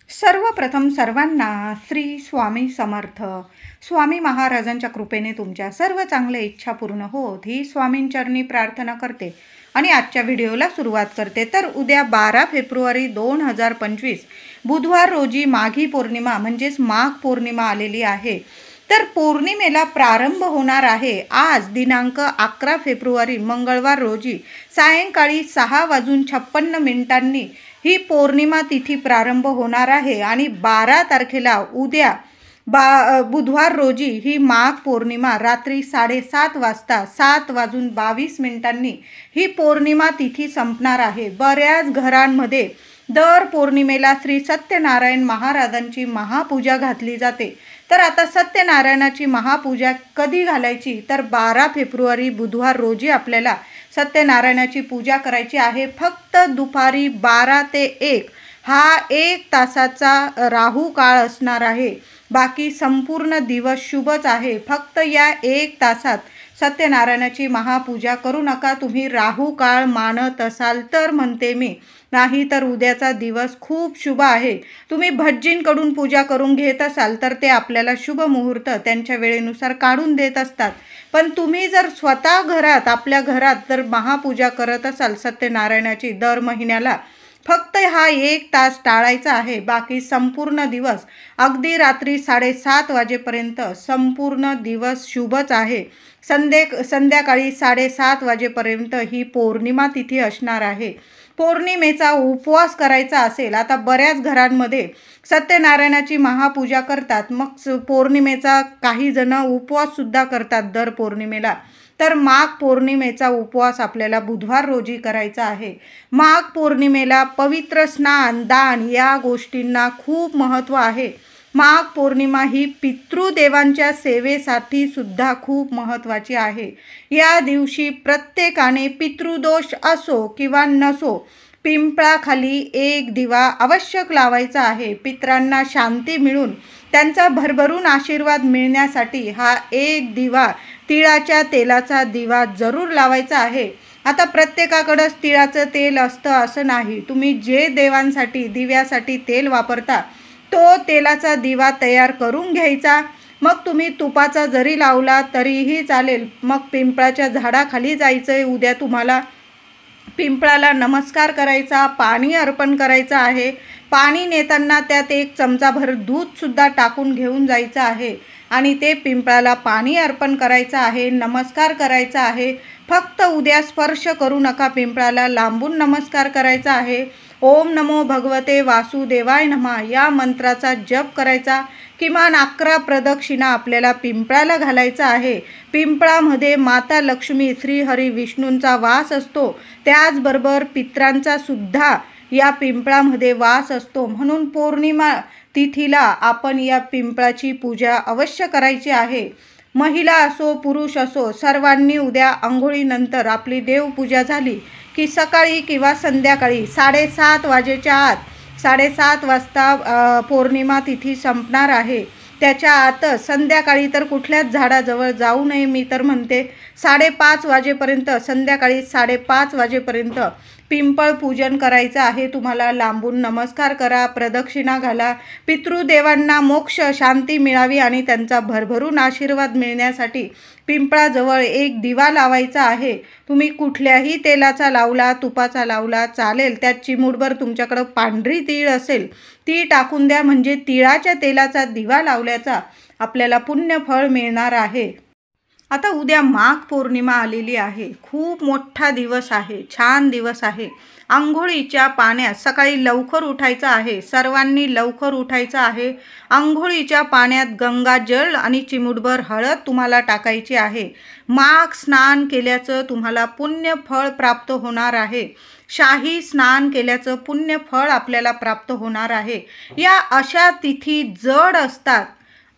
सर्वप्रथम सर्वांना श्री स्वामी समर्थ. स्वामी महाराजांच्या कृपेने तुमच्या सर्व चांगल्या इच्छा पूर्ण होत ही स्वामींचरणी प्रार्थना करते आणि आजच्या व्हिडिओला सुरुवात करते. तर उद्या 12 फेब्रुवारी 2025 बुधवार रोजी माघी पौर्णिमा म्हणजेच माघ पौर्णिमा आलेली आहे. तर पौर्णिमेला प्रारंभ होणार आहे आज दिनांक 11 फेब्रुवारी मंगळवार रोजी सायंकाळी 6:56 ही पौर्णिमा तिथी प्रारंभ होणार आहे आणि 12 तारखेला उद्या बुधवार रोजी ही माघ पौर्णिमा रात्री 7:30 वाजता 7:22 ही पौर्णिमा तिथी संपणार आहे. बऱ्याच घरांमध्ये दर पौर्णिमेला श्री सत्यनारायण महाराजांची महापूजा घातली जाते. तर आता सत्यनारायणाची महापूजा कधी घालायची, तर 12 फेब्रुवारी बुधवार रोजी आपल्याला सत्यनारायणाची पूजा करायची आहे. फक्त दुपारी 12 ते 1 हा 1 तासाचा राहू काळ असणार आहे. बाकी संपूर्ण दिवस शुभच आहे. फक्त या 1 तासात सत्यनारायणाची महापूजा करू नका. तुम्ही राहू काळ मानत असाल तर म्हणते मी, नाही तर उद्याचा दिवस खूप शुभ आहे. तुम्ही भटजींकडून पूजा करून घेत असाल तर ते आपल्याला शुभ मुहूर्त त्यांच्या वेळेनुसार काढून देत असतात. पण तुम्ही जर स्वतः घरात आपल्या घरात जर महापूजा करत असाल सत्यनारायणाची दर महिन्याला, फक्त हा 1 तास टाळायचा आहे. बाकी संपूर्ण दिवस अगदी रात्री 7:30 वाजेपर्यंत संपूर्ण दिवस शुभच आहे. संध्याकाळी 7:30 वाजेपर्यंत ही पौर्णिमा तिथी असणार आहे. पौर्णिमेचा उपवास करायचा असेल, आता बऱ्याच घरांमध्ये सत्यनारायणाची महापूजा करतात, मग पौर्णिमेचा काही जण उपवाससुद्धा करतात दर पौर्णिमेला. तर माघ पौर्णिमेचा उपवास आपल्याला बुधवार रोजी करायचा आहे. माघ पौर्णिमेला पवित्र स्नान दान या गोष्टींना खूप महत्त्व आहे. माघ पौर्णिमा ही पितृदेवांच्या सेवेसाठी सुद्धा खूप महत्त्वाची आहे. या दिवशी प्रत्येकाने पितृदोष असो किंवा नसो पिंपळाखाली एक दिवा आवश्यक लावायचा आहे. पितरांना शांती मिळून त्यांचा भरभरून आशीर्वाद मिळण्यासाठी हा एक दिवा तिळाच्या तेलाचा दिवा जरूर लावायचा आहे. आता प्रत्येकाकडंच तिळाचं तेल असतं असं नाही. तुम्ही जे देवांसाठी दिव्यासाठी तेल वापरता तो तेलाचा दिवा तयार करून घ्यायचा. मग तुम्ही तुपाचा जरी लावला तरीही चालेल. मग पिंपळाच्या झाडाखाली जायचं. उद्या तुम्हाला पिंपळाला नमस्कार करायचा, पाणी अर्पण करायचं आहे. पाणी नेताना त्यात 1 चमचाभर दूधसुद्धा टाकून घेऊन जायचं आहे आणि ते पिंपळाला पाणी अर्पण करायचं आहे, नमस्कार करायचा आहे. फक्त उद्या स्पर्श करू नका पिंपळाला, लांबून नमस्कार करायचा आहे. ओम नमो भगवते वासुदेवाय नमः या मंत्राचा जप करायचा. किमान 11 प्रदक्षिणा आपल्याला पिंपळाला घालायचा आहे. पिंपळामध्ये माता लक्ष्मी श्रीहरी विष्णूंचा वास असतो, त्याचबरोबर पितरांचा सुद्धा या पिंपळामध्ये वास असतो. म्हणून पौर्णिमा तिथीला आपण या पिंपळाची पूजा अवश्य करायची आहे. महिला असो पुरुष असो सर्वांनी उद्या आंघोळीनंतर आपली देवपूजा झाली की सकाळी किंवा संध्याकाळी 7:30 वाजेच्या आत 7:30 वाजता पौर्णिमा तिथी संपणार आहे. त्याच्या आतच संध्याकाळी तर कुठल्याच झाडाजवळ जाऊ नये. मी तर म्हणते 5:30 वाजेपर्यंत संध्याकाळी 5:30 वाजेपर्यंत पिंपळ पूजन करायचं आहे. तुम्हाला लांबून नमस्कार करा, प्रदक्षिणा घाला. पितृदेवांना मोक्ष शांती मिळावी आणि त्यांचा भरभरून आशीर्वाद मिळण्यासाठी पिंपळाजवळ एक दिवा लावायचा आहे. तुम्ही कुठल्याही तेलाचा लावला, तुपाचा लावला चालेल. त्यात चिमूटभर तुमच्याकडं पांढरी तीळ असेल ती टाकून द्या. म्हणजे तिळाच्या तेलाचा दिवा लावल्याचा आपल्याला पुण्यफळ मिळणार आहे. आता उद्या माघ पौर्णिमा आलेली आहे. खूप मोठा दिवस आहे, छान दिवस आहे. आंघोळीच्या पाण्यात सकाळी लवकर उठायचं आहे. सर्वांनी लवकर उठायचं आहे. आंघोळीच्या पाण्यात गंगाजल आणि चिमूटभर हळद तुम्हाला टाकायची आहे. माघ स्नान केल्याचं तुम्हाला पुण्यफळ प्राप्त होणार आहे. शाही स्नान केल्याचं पुण्यफळ आपल्याला प्राप्त होणार आहे. या अशा तिथी जड असतात.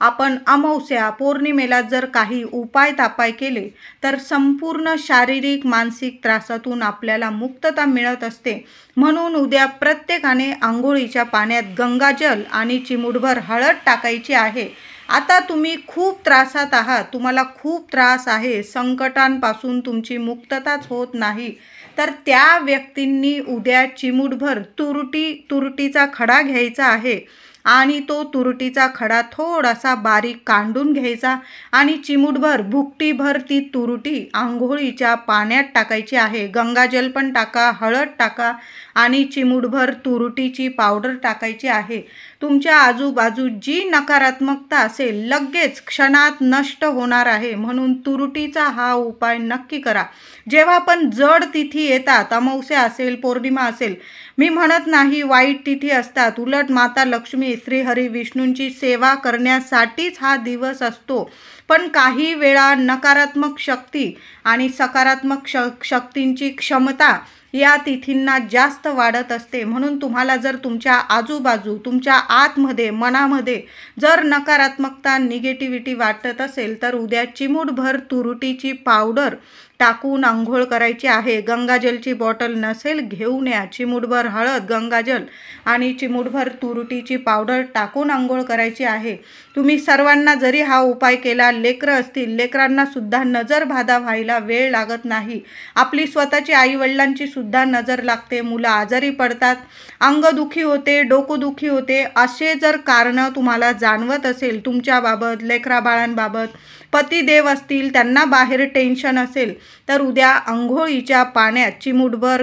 आपण अमावस्या पौर्णिमेला जर काही उपाय तापाय केले तर संपूर्ण शारीरिक मानसिक त्रासातून आपल्याला मुक्तता मिळत असते. म्हणून उद्या प्रत्येकाने आंघोळीच्या पाण्यात गंगाजल आणि चिमूटभर हळद टाकायची आहे आता तुम्ही खूप त्रासात आहात, तुम्हाला खूप त्रास आहे, संकटांपासून तुमची मुक्तताच होत नाही, तर त्या व्यक्तींनी उद्या चिमूटभर तुरटीचा खडा घ्यायचा आहे आणि तो तुरटीचा खडा थोडासा बारीक कांडून घ्यायचा आणि चिमूटभर भुकटीभर ती तुरटी आंघोळीच्या पाण्यात टाकायची आहे. गंगाजल पण टाका, हळद टाका आणि चिमूटभर तुरटीची पावडर टाकायची आहे. तुमच्या आजूबाजू जी नकारात्मकता असेल लगेच क्षणात नष्ट होणार आहे. म्हणून तुरटीचा हा उपाय नक्की करा. जेव्हा पण जड तिथी येतात, अमावस्या असेल, पौर्णिमा असेल, मी म्हणत नाही वाईट तिथी असतात, उलट माता लक्ष्मी, श्रीहरी विष्णूंची सेवा करण्यासाठीच हा दिवस असतो. पण काही वेळा नकारात्मक शक्ती आणि सकारात्मक शक्तींची क्षमता या तिथींना जास्त वाढत असते. म्हणून तुम्हाला जर तुमच्या आजूबाजू, तुमच्या आतमध्ये, मनामध्ये जर नकारात्मकता, निगेटिव्हिटी वाटत असेल, तर उद्या चिमूटभर तुरटीची पावडर टाकून आंघोळ करायची आहे. गंगाजलची बॉटल नसेल घेऊन या. चिमूटभर हळद, गंगाजल आणि चिमूटभर तुरटीची पावडर टाकून आंघोळ करायची आहे. तुम्ही सर्वांना जरी हा उपाय केला, लेकरं असतील, लेकरांना सुद्धा नजर बाधा व्हायला वेळ लागत नाही. आपली स्वतःची आईवडिलांची सुद्धा नजर लागते, मुलं आजारी पडतात, अंगदुखी होते, डोकोदुखी होते. असे जर कारणं तुम्हाला जाणवत असेल तुमच्याबाबत, लेकराबाळांबाबत, पतिदेव असतील त्यांना बाहेर टेन्शन असेल, तर उद्या अंघोळीच्या पाण्यात चिमूटभर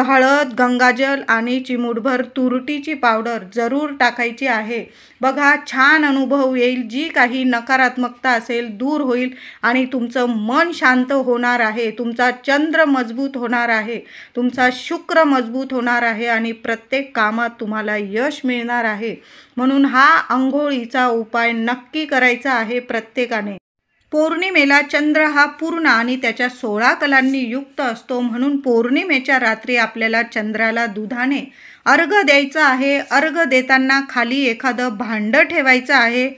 हळद, गंगाजल आणि चिमूटभर तुरटीची पावडर जरूर टाकायची आहे. बघा, छान अनुभव येईल. जी काही नकारात्मकता असेल दूर होईल आणि तुमचं मन शांत होणार आहे, तुमचा चंद्र मजबूत होणार आहे, तुमचा शुक्र मजबूत होणार आहे आणि प्रत्येक कामात तुम्हाला यश मिळणार आहे. म्हणून हा अंघोळीचा उपाय नक्की करायचा आहे प्रत्येकाने. पौर्णिमेला चंद्र हा पूर्ण आणि त्याच्या 16 कलांनी युक्त असतो. म्हणून पौर्णिमेच्या रात्री आपल्याला चंद्राला दुधाने अर्घ्य द्यायचा आहे. अर्घ्य देताना खाली एखादं भांडं ठेवायचं आहे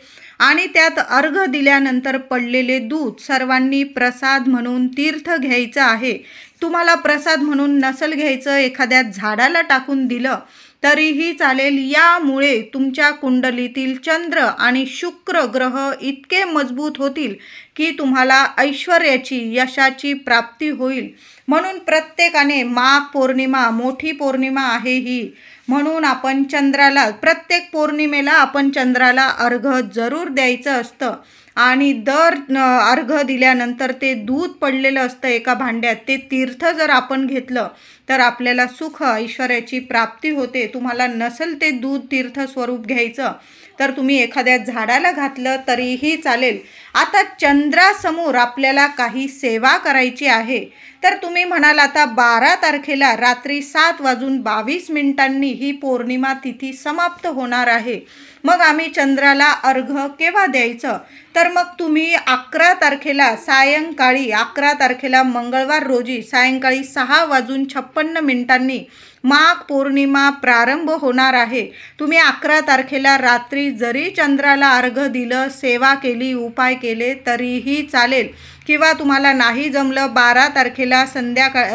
आणि त्यात अर्घ्य दिल्यानंतर पडलेले दूध सर्वांनी प्रसाद म्हणून तीर्थ घ्यायचं आहे. तुम्हाला प्रसाद म्हणून नसल घ्यायचं, एखाद्या झाडाला टाकून दिलं तरीही चालेल. यामुळे तुमच्या कुंडलीतील चंद्र आणि शुक्र ग्रह इतके मजबूत होतील की तुम्हाला ऐश्वर्याची, यशाची प्राप्ती होईल. म्हणून प्रत्येकाने माघ पौर्णिमा, मोठी पौर्णिमा आहे ही, म्हणून आपण चंद्राला, प्रत्येक पौर्णिमेला आपण चंद्राला अर्घ्य जरूर द्यायचं असतं. आणि दर अर्घ्य दिल्यानंतर ते दूध पडलेलं असतं एका भांड्यात, ते तीर्थ जर आपण घेतलं तर आपल्याला सुख, ऐश्वर्याची प्राप्ती होते. तुम्हाला नसेल ते दूध तीर्थ स्वरूप घ्यायचं तर तुम्ही एखाद्या झाडाला घातलं तरीही चालेल. आता चंद्रासमोर आपल्याला काही सेवा करायची आहे, तर तुम्ही म्हणाल आता 12 तारखेला रात्री 7:22 ही पौर्णिमा तिथी समाप्त होणार आहे, मग आम्ही चंद्राला अर्घ्य केव्हा द्यायचं? तर मग तुम्ही 11 तारखेला सायंकाळी, 11 तारखेला मंगळवार रोजी सायंकाळी 6:56 माघ पौर्णिमा प्रारंभ होणार आहे. तुम्ही 11 तारखेला रात्री जरी चंद्राला अर्घ्य दिलं, सेवा केली, उपाय केले तरीही चालेल. किंवा तुम्हाला नाही जमलं, 12 तारखेला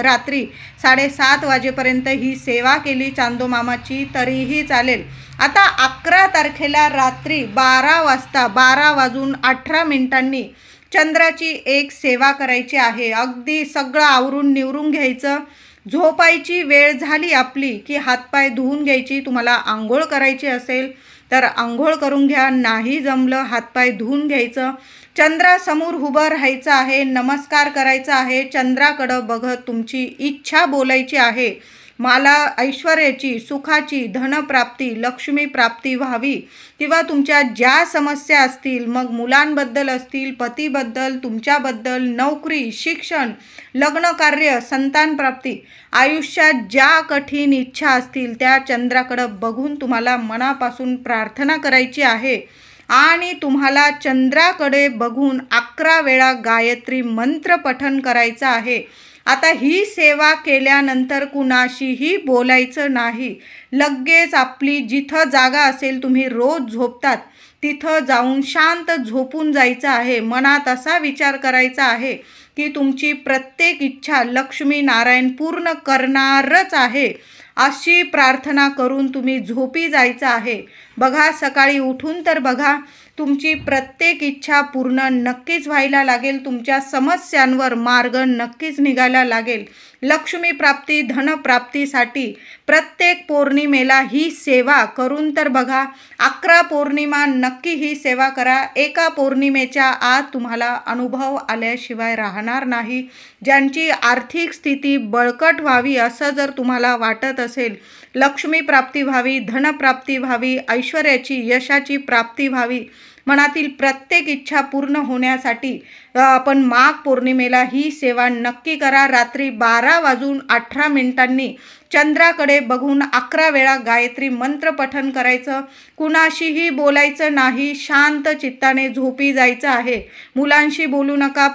रात्री 7:30 वाजेपर्यंत ही सेवा केली चांदोमामाची तरीही चालेल. आता 11 तारखेला रात्री 12:18 चंद्राची एक सेवा करायची आहे. अगदी सगळं आवरून निवरून घ्यायचं. झोपायची वेळ झाली आपली की हातपाय धुवून घ्यायची. तुम्हाला आंघोळ करायची असेल तर आंघोळ करून घ्या, नाही जमलं हातपाय धुवून घ्यायचं. चंद्रासमोर उभं राहायचं आहे, नमस्कार करायचा आहे. चंद्राकडं बघत तुमची इच्छा बोलायची आहे. मला ऐश्वर्याची, सुखाची, धनप्राप्ती, लक्ष्मी प्राप्ती व्हावी. किंवा तुमच्या ज्या समस्या असतील, मग मुलांबद्दल असतील, पतीबद्दल, तुमच्याबद्दल, नोकरी, शिक्षण, लग्नकार्य, संतानप्राप्ती, आयुष्यात ज्या कठीण इच्छा असतील त्या चंद्राकडं बघून तुम्हाला मनापासून प्रार्थना करायची आहे. आणि तुम्हाला चंद्राकडे बघून 11 वेळा गायत्री मंत्र पठण करायचं आहे. आता ही सेवा केल्यानंतर कुणाशीही बोलायचं नाही. लगेच आपली जिथं जागा असेल, तुम्ही रोज झोपतात तिथं जाऊन शांत झोपून जायचं आहे. मनात असा विचार करायचा आहे की तुमची प्रत्येक इच्छा लक्ष्मी नारायण पूर्ण करणारच आहे, अशी प्रार्थना करून तुम्ही झोपी जायचं आहे. बघा, सकाळी उठून तर बघा, तुमची प्रत्येक इच्छा पूर्ण नक्कीच व्हायला लागेल. तुमच्या समस्यांवर मार्ग नक्कीच निघायला लागेल. लक्ष्मी प्राप्ती, धनप्राप्तीसाठी प्रत्येक पौर्णिमेला ही सेवा करून तर बघा. 11 पौर्णिमा नक्की ही सेवा करा. एका पौर्णिमेच्या आत तुम्हाला अनुभव आल्याशिवाय राहणार नाही. ज्यांची आर्थिक स्थिती बळकट व्हावी असं जर तुम्हाला वाटत असेल, लक्ष्मी प्राप्ती व्हावी, धनप्राप्ती व्हावी, ऐश्वर्याची, यशाची प्राप्ती व्हावी, मनातील प्रत्येक इच्छा पूर्ण होण्यासाठी आपण माघ पौर्णिमेला ही सेवा नक्की करा. रात्री 12:18 चंद्राकडे बघून 11 वेळा गायत्री मंत्र पठण करायचं. कुणाशीही बोलायचं नाही. शांत चित्ताने झोपी जायचं आहे. मुलांशी बोलू नका.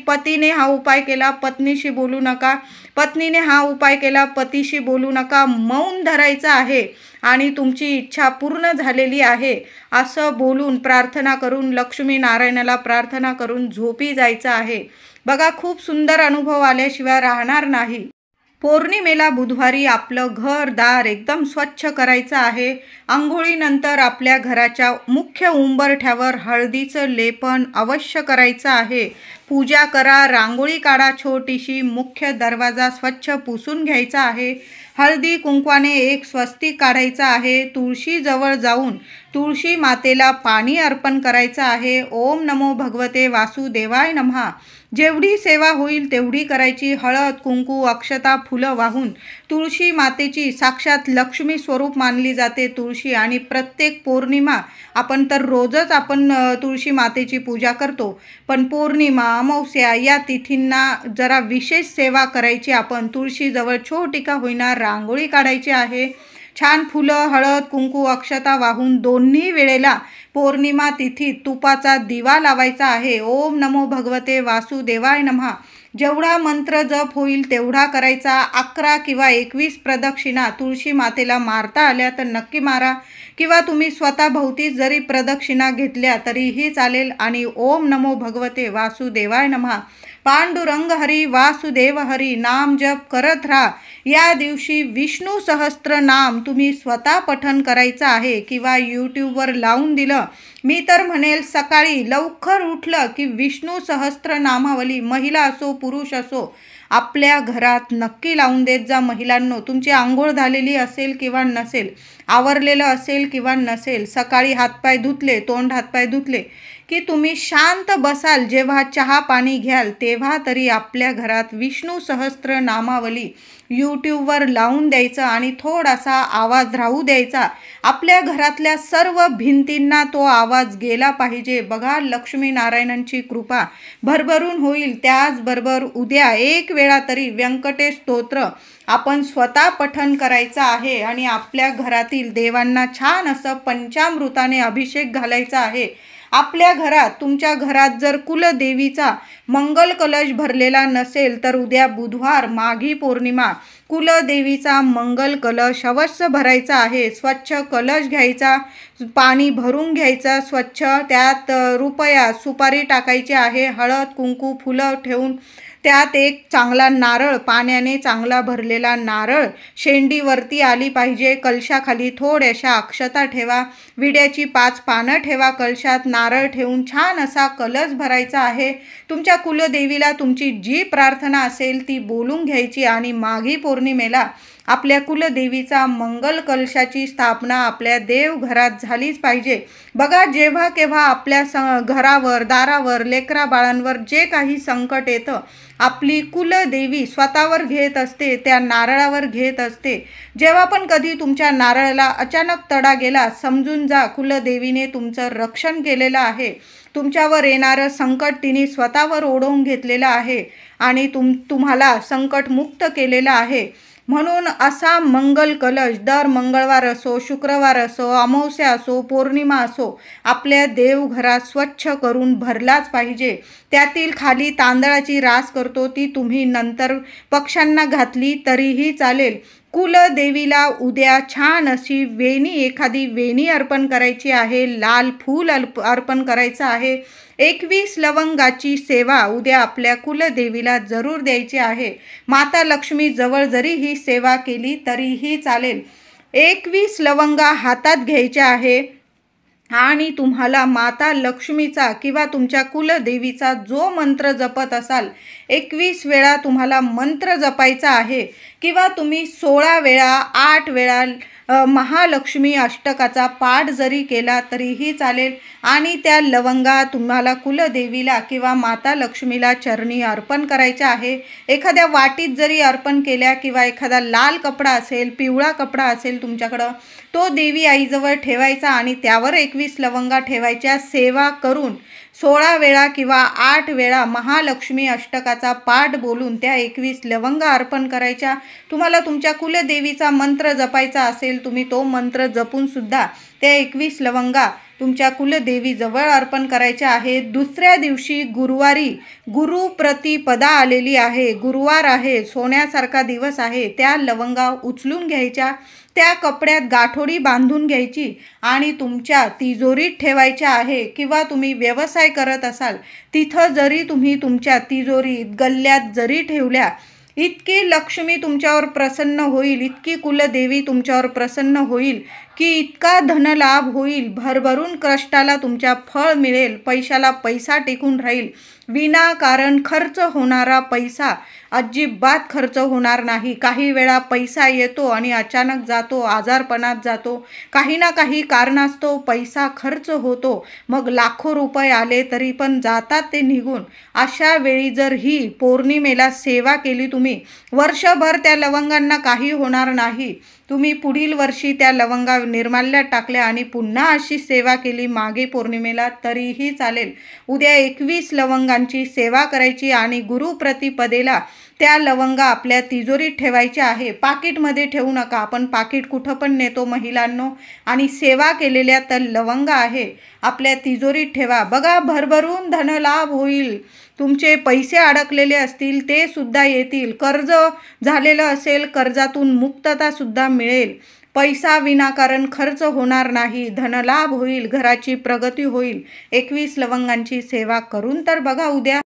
पतीने हा उपाय केला, पत्नीशी बोलू नका. पत्नीने हा उपाय केला, पतीशी बोलू नका. मौन धरायचं आहे आणि तुमची इच्छा पूर्ण झालेली आहे असं बोलून, प्रार्थना करून, लक्ष्मी नारायणाला प्रार्थना करून झोपी जायचं आहे. बघा, खूप सुंदर अनुभव आल्याशिवाय राहणार नाही. पौर्णिमेला बुधवारी आपलं घर दार एकदम स्वच्छ करायचं आहे. अंघोळीनंतर आपल्या घराच्या मुख्य उंबरठ्यावर हळदीचं लेपन अवश्य करायचं आहे. पूजा करा, रांगोळी काढा छोटीशी. मुख्य दरवाजा स्वच्छ पुसून घ्यायचा आहे. हळदी कुंकवाने एक स्वस्तिक काढायचं आहे. तुळशीजवळ जाऊन तुळशी मातेला पाणी अर्पण करायचं आहे. ओम नमो भगवते वासुदेवाय नमः. जेवढी सेवा होईल तेवढी करायची. हळद कुंकू अक्षता फुलं वाहून तुळशी मातेची साक्षात लक्ष्मी स्वरूप मानली जाते तुळशी. आणि प्रत्येक पौर्णिमा आपण तर रोजच तुळशी मातेची पूजा करतो, पण पौर्णिमा, अमावस्या या तिथींना जरा विशेष सेवा करायची. आपण तुळशीजवळ छोटी का होईना रांगोळी काढायची आहे. छान फुलं, हळद कुंकू अक्षता वाहून दोन्ही वेळेला पौर्णिमा तिथी तुपाचा दिवा लावायचा आहे. ओम नमो भगवते वासुदेवाय नमः. जेवढा मंत्र जप होईल तेवढा करायचा. 11 किंवा 21 प्रदक्षिणा तुळशी मातेला मारता आल्या तर नक्की मारा, किंवा तुम्ही स्वतः भोवती जरी प्रदक्षिणा घेतल्या तरीही चालेल. आणि ओम नमो भगवते वासुदेवाय नमः. पांडुरंग हरी वासुदेव हरी नाम जप करत राहा. या दिवशी विष्णू सहस्त्र नाम तुम्ही स्वतः पठण करायचं आहे, किंवा यूट्यूबवर लावून दिलं. मी तर म्हणेल सकाळी लवकर उठलं की विष्णू सहस्त्र नामावली, महिला असो पुरुष असो, आपल्या घरात नक्की लावून देत जा. महिलांनो, तुमची आंघोळ झालेली असेल किंवा नसेल, आवरलेलं असेल किंवा नसेल, सकाळी हातपाय धुतले, तोंड हातपाय धुतले की तुम्ही शांत बसाल, जेव्हा चहा पाणी घ्याल तेव्हा तरी आपल्या घरात विष्णू सहस्त्र नामावली यूट्यूबवर लावून द्यायचं आणि थोडासा आवाज राहू द्यायचा. आपल्या घरातल्या सर्व भिंतींना तो आवाज गेला पाहिजे. बघा, लक्ष्मी नारायणांची कृपा भरभरून होईल. त्याचबरोबर उद्या 1 वेळा तरी व्यंकटेश स्तोत्र आपण स्वतः पठण करायचं आहे आणि आपल्या घरातील देवांना छान असं पंचामृताने अभिषेक घालायचा आहे. आपल्या घरात, तुमच्या घरात जर कुलदेवीचा मंगल कलश भरलेला नसेल तर उद्या बुधवार माघी पौर्णिमा कुलदेवीचा मंगल कलश अवश्य भरायचा आहे. स्वच्छ कलश घ्यायचा, पाणी भरून घ्यायचं स्वच्छ, त्यात रुपया सुपारी टाकायची आहे. हळद कुंकू फुलं ठेवून त्यात एक चांगला नारळ, पाण्याने चांगला भरलेला नारळ शेंडीवरती आली पाहिजे. कलशाखाली थोड्याशा अक्षता ठेवा. विड्याची 5 पानं ठेवा. कलशात नारळ ठेवून छान असा कलश भरायचा आहे. तुमच्या कुलदेवीला तुमची जी प्रार्थना असेल ती बोलून घ्यायची आणि माघी पौर्णिमेला आपल्या कुलदेवीचा मंगल कलशाची स्थापना आपल्या देवघरात झालीच पाहिजे. बघा, जेव्हा केव्हा आपल्या घरावर, दारावर, लेकरा बाळांवर जे काही संकट येतं, आपली कुलदेवी स्वतःवर घेत असते, त्या नारळावर घेत असते. जेव्हा पण कधी तुमच्या नारळाला अचानक तडा गेला, समजून जा कुलदेवीने तुमचं रक्षण केलेलं आहे. तुमच्यावर येणारं संकट तिने स्वतःवर ओढवून घेतलेलं आहे आणि तुम्हाला संकटमुक्त केलेलं आहे. म्हणून असा मंगल कलश दर मंगळवार असो, शुक्रवार असो, अमावस्या असो, पौर्णिमा असो, आपल्या देवघरात स्वच्छ करून भरलाच पाहिजे. त्यातील खाली तांदळाची रास करतो, ती तुम्ही नंतर पक्ष्यांना घातली तरीही चालेल. कुलदेवीला उद्या छान अशी एखादी वेणी अर्पण करायची आहे. लाल फूल अर्पण करायचं आहे. 21 लवंगाची सेवा उद्या आपल्या कुलदेवीला जरूर द्यायची आहे. माता लक्ष्मी जवळ जरी ही सेवा केली तरीही चालेल. 21 लवंगा हातात घ्यायच्या आहे. आणि तुम्हाला माता लक्ष्मीचा किंवा तुमच्या कुलदेवीचा जो मंत्र जपत असाल, 21 वेळा तुम्हाला मंत्र जपायचा आहे किंवा तुम्ही 16 वेळा 8 वेळा महालक्ष्मी अष्टकाचा पाठ जरी केला तरीही चालेल. आणि त्या लवंगा तुम्हाला कुलदेवीला किंवा माता लक्ष्मीला चरणी अर्पण करायच्या आहे. एखाद्या वाटीत जरी अर्पण केल्या किंवा एखादा लाल कपडा असेल, पिवळा कपडा असेल तुमच्याकडं, तो देवी आईजवळ ठेवायचा आणि त्यावर 21 लवंगा ठेवायच्या. सेवा करून 16 वेळा किंवा 8 वेळा महालक्ष्मी अष्टकाचा पाठ बोलून त्या 21 लवंगा अर्पण करायच्या. तुम्हाला तुमच्या कुलदेवीचा मंत्र जपायचा असेल, तुम्ही तो मंत्र जपून सुद्धा त्या 21 लवंगा तुमच्या कुलदेवीजवळ अर्पण करायच्या आहे. दुसऱ्या दिवशी गुरुवारी गुरुप्रतिपदा आलेली आहे, गुरुवार आहे, सोन्यासारखा दिवस आहे. त्या लवंगा उचलून घ्यायच्या, त्या कपड्यात गाठोडी बांधून घ्यायची आणि तुमच्या तिजोरीत ठेवायच्या आहे. किंवा तुम्ही व्यवसाय करत असाल तिथं जरी तुम्ही तुमच्या तिजोरीत गल्ल्यात जरी ठेवल्या, इतकी लक्ष्मी तुमच्यावर प्रसन्न होईल, इतकी कुलदेवी तुमच्यावर प्रसन्न होईल की इतका धनलाभ होईल, भरभरून कष्टाला तुमच्या फळ मिळेल, पैशाला पैसा टिकून राहील. विनाकारण खर्च होणारा पैसा अजिबात खर्च होणार नाही. काही वेळा पैसा येतो आणि अचानक जातो, आजारपणात जातो, काही ना काही कारणास्तव पैसा खर्च होतो, मग लाखो रुपये आले तरी पण जातात ते निघून. अशा वेळी जर ही पौर्णिमेला सेवा केली तुम्ही, वर्षभर त्या लवंगांना काही होणार नाही. तुम्ही पुढील वर्षी त्या लवंगा निर्माल्यात टाकल्या आणि पुन्हा अशी सेवा केली मागे पौर्णिमेला तरीही चालेल. उद्या 21 लवंगांची सेवा करायची आणि गुरुप्रतिपदेला त्या लवंगा आपल्या तिजोरीत ठेवायच्या आहे. पाकिटमध्ये ठेवू नका. आपण पाकिट कुठं पण नेतो महिलांनो, आणि सेवा केलेल्या त्या लवंगा आहे आपल्या तिजोरीत ठेवा. बघा, भरभरून धनलाभ होईल. तुमचे पैसे अडकलेले असतील ते सुद्धा येतील. कर्ज झालेलं असेल, कर्जातून मुक्तता सुद्धा मिळेल. पैसा विनाकारण खर्च होणार नाही, धनलाभ होईल, घराची प्रगती होईल. 21 लवंगांची सेवा करून तर बघा उद्या.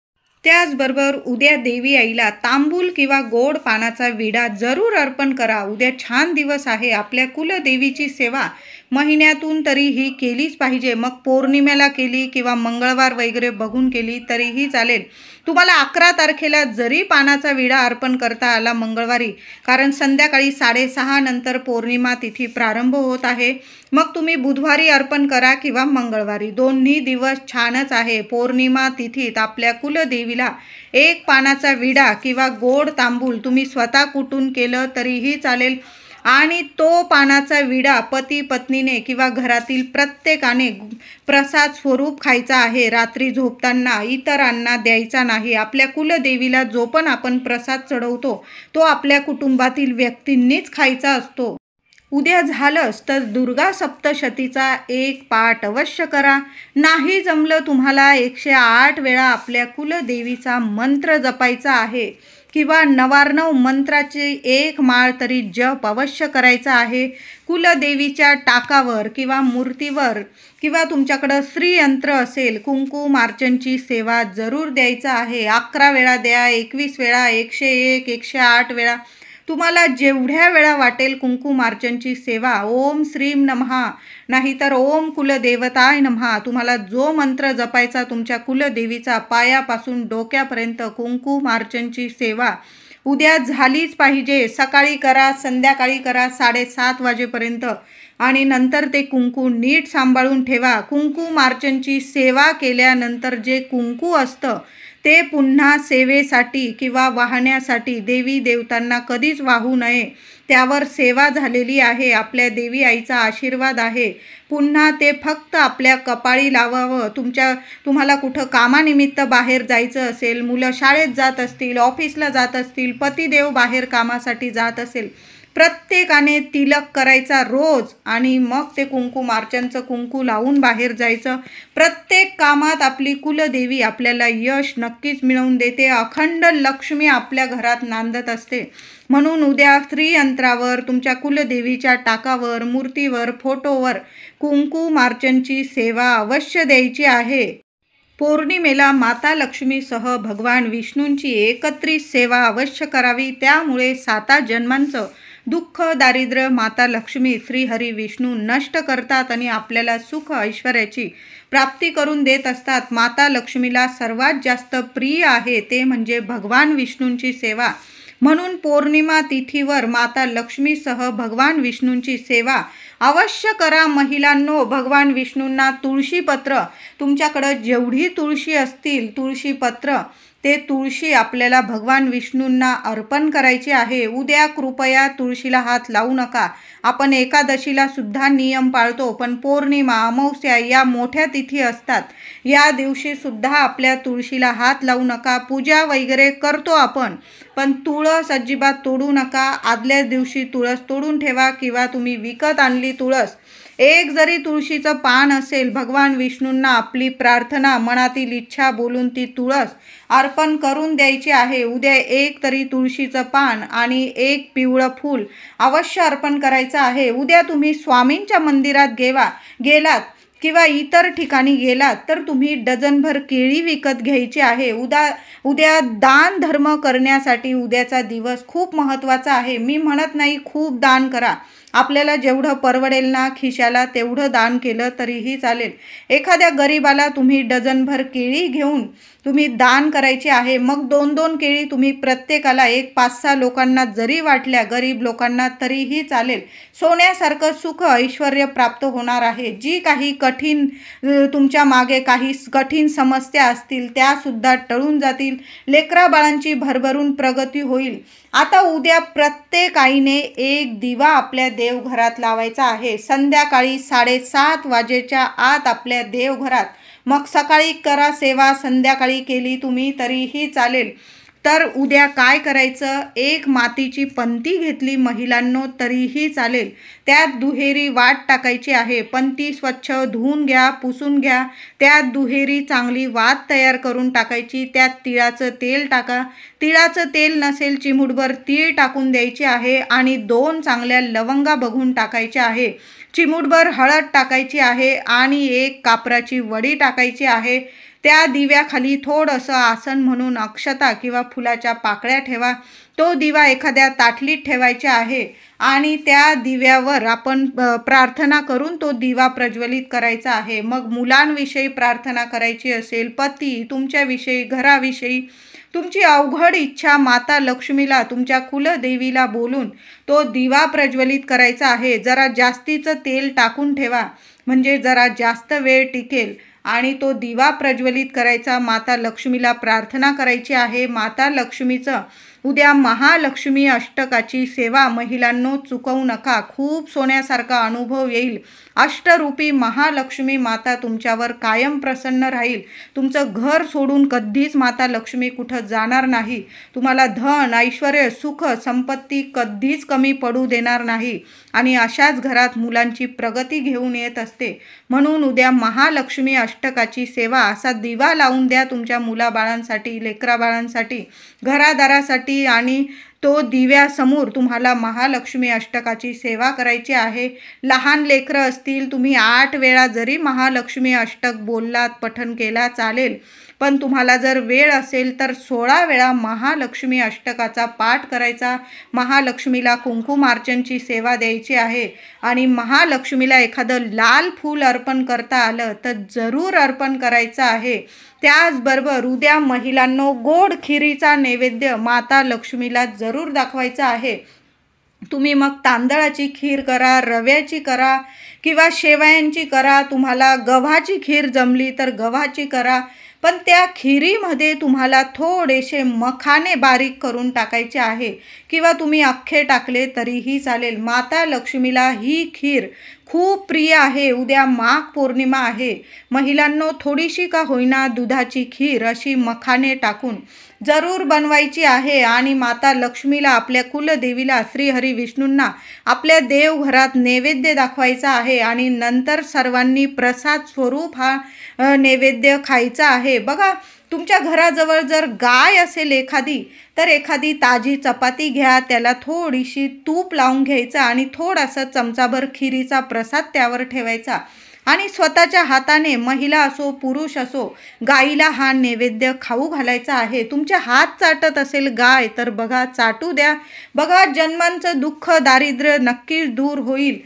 त्याचबरोबर उद्या देवी आईला तांबूल किंवा गोड पानाचा विडा जरूर अर्पण करा. उद्या छान दिवस आहे. आपल्या कुलदेवीची सेवा महिन्यातून तरीही केलीच पाहिजे. मग पौर्णिमेला केली किंवा मंगळवार वगैरे बघून केली तरीही चालेल. तुम्हाला 11 तारखेला जरी पानाचा विडा अर्पण करता आला मंगळवारी, कारण संध्याकाळी 6:30 नंतर पौर्णिमा तिथी प्रारंभ होत आहे, मग तुम्ही बुधवारी अर्पण करा किंवा मंगळवारी, दोन्ही दिवस छानच आहे. पौर्णिमा तिथीत आपल्या कुलदेवीला एक पानाचा विडा किंवा गोड तांबूल तुम्ही स्वतः कुटून केलं तरीही चालेल. आणि तो पानाचा विडा पती पत्नीने किंवा घरातील प्रत्येकाने प्रसाद स्वरूप खायचा आहे. रात्री झोपताना इतरांना द्यायचा नाही. आपल्या कुलदेवीला जो पण आपण प्रसाद चढवतो तो आपल्या कुटुंबातील व्यक्तींनीच खायचा असतो. उद्या झालंच तर दुर्गा सप्तशतीचा एक पाठ अवश्य करा. नाही जमलं तुम्हाला 108 वेळा आपल्या कुलदेवीचा मंत्र जपायचा आहे किंवा 99 मंत्राची एक माळ तरी जप अवश्य करायचा आहे. कुलदेवीच्या टाकावर किंवा मूर्तीवर किंवा तुमच्याकडं श्रीयंत्र असेल, कुंकुमार्चनची सेवा जरूर द्यायचा आहे. 11 वेळा द्या, 21 वेळा, 101, 108 वेळा, तुम्हाला जेवढ्या वेळा वाटेल कुंकुमार्चनची सेवा. ओम श्रीम नमः नाहीतर ओम कुलदेवताय नमः, तुम्हाला जो मंत्र जपायचा तुमच्या कुलदेवीचा पायापासून डोक्यापर्यंत कुंकुमार्चनची सेवा उद्या झालीच पाहिजे. सकाळी करा, संध्याकाळी करा 7:30 वाजेपर्यंत, आणि नंतर ते कुंकू नीट सांभाळून ठेवा. कुंकुमार्चनची सेवा केल्यानंतर जे कुंकू असतं ते पुन्हा सेवेसाठी किंवा वाहण्यासाठी देवी देवतांना कधीच वाहू नये. त्यावर सेवा झालेली आहे, आपल्या देवी आईचा आशीर्वाद आहे. पुन्हा ते फक्त आपल्या कपाळी लावावं. तुम्हाला कुठं कामानिमित्त बाहेर जायचं असेल, मुलं शाळेत जात असतील, ऑफिसला जात असतील, पतिदेव बाहेर कामासाठी जात असेल, प्रत्येकाने तिलक करायचा रोज आणि मग ते कुंकुमार्चनचं कुंकू लावून बाहेर जायचं. प्रत्येक कामात आपली कुलदेवी आपल्याला यश नक्कीच मिळवून देते. अखंड लक्ष्मी आपल्या घरात नांदत असते. म्हणून उद्या श्रीयंत्रावर, तुमच्या कुलदेवीच्या टाकावर, मूर्तीवर, फोटोवर कुंकुमार्चनची सेवा अवश्य द्यायची आहे. पौर्णिमेला माता लक्ष्मीसह भगवान विष्णूंची एकत्रित सेवा अवश्य करावी. त्यामुळे 7 जन्मांचं दुःख दारिद्र्य माता लक्ष्मी श्री हरी विष्णू नष्ट करतात आणि आपल्याला सुख ऐश्वर्याची प्राप्ती करून देत असतात। माता लक्ष्मीला सर्वात जास्त प्रिय आहे ते म्हणजे भगवान विष्णूंची सेवा। म्हणून पौर्णिमा तिथीवर माता लक्ष्मीसह भगवान विष्णूंची सेवा अवश्य करा। महिलांनो, भगवान विष्णूंना तुळशीपत्र, तुमच्याकडे जेवढी तुळशी असतील तुळशीपत्र, ते तुळशी आपल्याला भगवान विष्णूंना अर्पण करायची आहे। उद्या कृपया तुळशीला हात लावू नका। आपण एकादशीला सुद्धा नियम पाळतो, पण पौर्णिमा अमावस्या या मोठ्या तिथी असतात, या दिवशी सुद्धा आपल्या तुळशीला हात लावू नका। पूजा वगैरे करतो आपण, पण तुळस अजिबात तोडू नका। आदल्या दिवशी तुळस तोडून ठेवा किंवा तुम्ही विकत आणली तुळस, एक जरी तुळशीचं पान असेल, भगवान विष्णूंना आपली प्रार्थना, मनातील इच्छा बोलून ती तुळस अर्पण करून द्यायची आहे। उद्या एक तरी तुळशीचं पान आणि एक पिवळं फूल अवश्य अर्पण करायचं आहे। उद्या तुम्ही स्वामींच्या मंदिरात गेलात किंवा इतर ठिकाणी गेलात तर तुम्ही डझनभर केळी विकत घ्यायची आहे। उद्या दान धर्म करण्यासाठी उद्याचा दिवस खूप महत्त्वाचा आहे। मी म्हणत नाही खूप दान करा, आपल्याला जेवढं परवडेल ना खिशाला तेवढं दान केलं तरीही चालेल। एखाद्या गरीबाला तुम्ही डझनभर केळी घेऊन तुम्ही दान करायची आहे। मग 2-2 केळी तुम्ही प्रत्येकाला 5-6 लोकांना जरी वाटल्या, गरीब लोकांना, तरीही चालेल। सोन्यासारखं सुख ऐश्वर्य प्राप्त होणार आहे। जी काही कठीण तुमच्या मागे काही कठीण समस्या असतील त्यासुद्धा टळून जातील। लेकरा बाळांची भरभरून प्रगती होईल। आता उद्या प्रत्येक आईने एक दिवा आपल्या देवघरात लावायचा आहे। संध्याकाळी 7:30 वाजेच्या आत आपल्या देवघरात। मग सकाळी करा सेवा, संध्याकाळी केली तुम्ही तरीही चालेल। तर उद्या काय करायचं, एक मातीची पंती घेतली महिलांनो तरीही चालेल। त्यात दुहेरी वाट टाकायची आहे। पंती स्वच्छ धुवून घ्या, पुसून घ्या। त्यात दुहेरी चांगली वात तयार करून टाकायची। त्यात तिळाचं तेल टाका। तिळाचं तेल नसेल, चिमूटभर तीळ टाकून द्यायचे आहे आणि 2 चांगल्या लवंगा बघून टाकायच्या आहे। चिमूटभर हळद टाकायची आहे आणि 1 कापराची वडी टाकायची आहे। त्या दिव्याखाली थोडंसं आसन म्हणून अक्षता किंवा फुलाच्या पाकळ्या ठेवा। तो दिवा एखाद्या ताटलीत ठेवायचा आहे आणि त्या दिव्यावर आपण प्रार्थना करून तो दिवा प्रज्वलित करायचा आहे। मग मुलांविषयी प्रार्थना करायची असेल, पती, तुमच्याविषयी, घराविषयी, तुमची अवघड इच्छा माता लक्ष्मीला, तुमच्या कुलदेवीला बोलून तो दिवा प्रज्वलित करायचा आहे। जरा जास्तीचं तेल टाकून ठेवा, म्हणजे जरा जास्त वेळ टिकेल आणि तो दिवा प्रज्वलित करायचा। माता लक्ष्मीला प्रार्थना करायची आहे। माता लक्ष्मीचं उद्या महालक्ष्मी अष्टकाची सेवा महिलांनो चुकवू नका। खूप सोन्यासारखा अनुभव येईल। अष्टरूपी महालक्ष्मी माता तुमच्यावर कायम प्रसन्न राहील। तुमचं घर सोडून कधीच माता लक्ष्मी कुठं जाणार नाही। तुम्हाला धन, ऐश्वर्य, सुख, संपत्ती कधीच कमी पडू देणार नाही आणि अशाच घरात मुलांची प्रगती घेऊन येत असते। म्हणून उद्या महालक्ष्मी अष्टकाची सेवा असा दिवा लावून द्या तुमच्या मुलाबाळांसाठी, लेकराबाळांसाठी, घरादारासाठी आणि तो दिव्यासमोर तुम्हाला महालक्ष्मी अष्टकाची सेवा करायची आहे। लहान लेकरं असतील, तुम्ही 8 वेळा जरी महालक्ष्मी अष्टक बोललात, पठण केला चालेल, पण तुम्हाला जर वेळ असेल तर 16 वेळा महालक्ष्मी अष्टकाचा पाठ करायचा। महालक्ष्मीला कुंकुमार्चनची सेवा द्यायची आहे आणि महालक्ष्मीला एखादं लाल फूल अर्पण करता आलं तर जरूर अर्पण करायचं आहे। त्याचबरोबर उद्या महिलांनो गोड खिरीचा नैवेद्य माता लक्ष्मीला जरूर दाखवायचा आहे। तुम्ही मग तांदळाची खीर करा, रव्याची करा किंवा शेवयांची करा, तुम्हाला गव्हाची खीर जमली तर गव्हाची करा, पण त्या खिरीमध्ये तुम्हाला थोडेसे मखाने बारीक करून टाकायचे आहे किंवा तुम्ही अख्खे टाकले तरीही चालेल। माता लक्ष्मीला ही खीर खूप प्रिय आहे। उद्या माघ पौर्णिमा आहे। महिलांनो थोडीशी का होईना दुधाची खीर अशी मखाने टाकून जरूर बनवायची आहे आणि माता लक्ष्मीला, आपल्या कुलदेवीला, श्री हरी विष्णूंना आपल्या देवघरात नैवेद्य दाखवायचा आहे आणि नंतर सर्वांनी प्रसाद स्वरूप हा नैवेद्य खायचा आहे। बघा, तुमच्या घराजवळ जर गाय असेल एखादी, तर एखादी ताजी चपाती घ्या, त्याला थोडीशी तूप लावून घ्यायचं आणि थोडासा चमचाभर खिरीचा प्रसाद त्यावर ठेवायचा आणि स्वतःच्या हाताने महिला असो पुरुष असो गाईला हा नैवेद्य खाऊ घालायचा आहे. तुमचे हात चाटत असेल गाय तर बघा, चाटू द्या. बघा, जन्मांचं दुःख दारिद्र्य नक्कीच दूर होईल.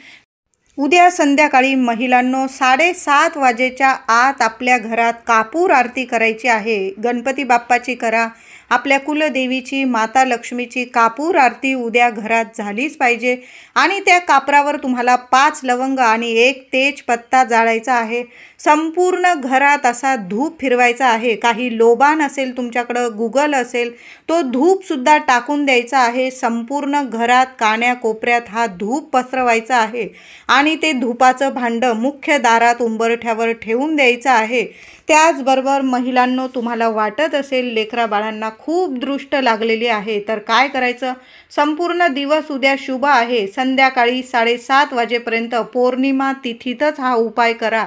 उद्या संध्याकाळी महिलांनो 7:30 वाजेच्या आत आपल्या घरात कापूर आरती करायची आहे. गणपती बाप्पाची करा, आपल्या कुलदेवीची माता लक्ष्मीची कापूर आरती उद्या घरात झालीच पाहिजे. आणि त्या कापरावर तुम्हाला 5 लवंग आणि 1 तेजपत्ता जाळायचा आहे. संपूर्ण घरात असा धूप फिरवायचा आहे. काही लोबान असेल तुमच्याकडं, गुगल असेल, तो धूपसुद्धा टाकून द्यायचा आहे. संपूर्ण घरात कान्याकोपऱ्यात हा धूप पसरवायचा आहे आणि ते धुपाचं भांडं मुख्य दारात उंबरठ्यावर ठेवून द्यायचं आहे. त्याचबरोबर महिलांनो, तुम्हाला वाटत असेल लेकरा बाळांना खूप दृष्ट लागलेली आहे, तर काय करायचं? संपूर्ण दिवस उद्या शुभ आहे. संध्याकाळी 7:30 वाजेपर्यंत पौर्णिमा तिथीतच हा उपाय करा.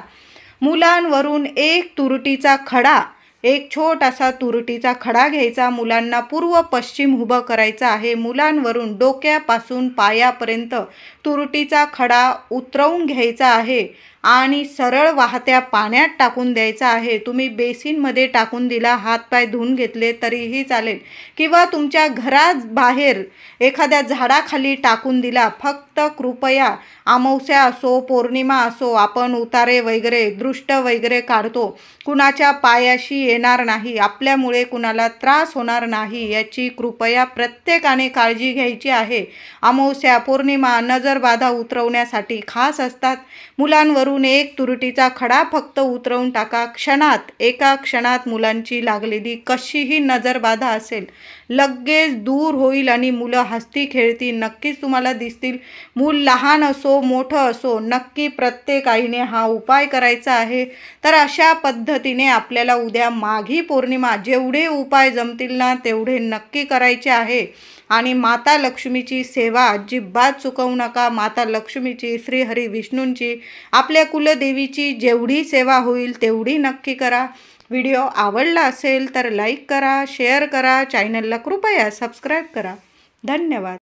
मुलांवरून एक छोटासा तुरटीचा खडा घ्यायचा. मुलांना पूर्व पश्चिम उभं करायचं आहे. मुलांवरून डोक्यापासून पायापर्यंत तुरटीचा खडा उतरवून घ्यायचा आहे आणि सरळ वाहत्या पाण्यात टाकून द्यायचा आहे. तुम्ही बेसिनमध्ये टाकून दिला, हातपाय धुवून घेतले तरीही चालेल, किंवा तुमच्या घरात बाहेर एखाद्या झाडाखाली टाकून दिला. फक्त कृपया अमावस्या असो पौर्णिमा असो, आपण उतारे वगैरे दृष्ट वगैरे काढतो, कुणाच्या पायाशी येणार नाही, आपल्यामुळे कुणाला त्रास होणार नाही याची कृपया प्रत्येकाने काळजी घ्यायची आहे. अमावस्या पौर्णिमा नजरबाधा उतरवण्यासाठी खास असतात. मुलांवरून एक तुरटीचा खडा फक्त उतरवून टाका. एका क्षणात मुलांची लागलेली कशीही नजरबाधा असेल लगेच दूर होईल आणि मुलं हसती खेळती नक्कीच तुम्हाला दिसतील. मूल लहान असो मोठं असो, नक्की प्रत्येक आईने हा उपाय करायचा आहे. तर अशा पद्धतीने आपल्याला उद्या माघी पौर्णिमा जेवढे उपाय जमतील ना तेवढे नक्की करायचे आहे. आणि माता लक्ष्मीची सेवा अजिबात चुकवू नका. माता लक्ष्मीची, श्रीहरी विष्णूंची, आपल्या कुलदेवीची जेवढी सेवा होईल तेवढी नक्की करा. व्हिडिओ आवडला असेल तर लाईक करा, शेअर करा, चॅनलला कृपया सबस्क्राईब करा. धन्यवाद.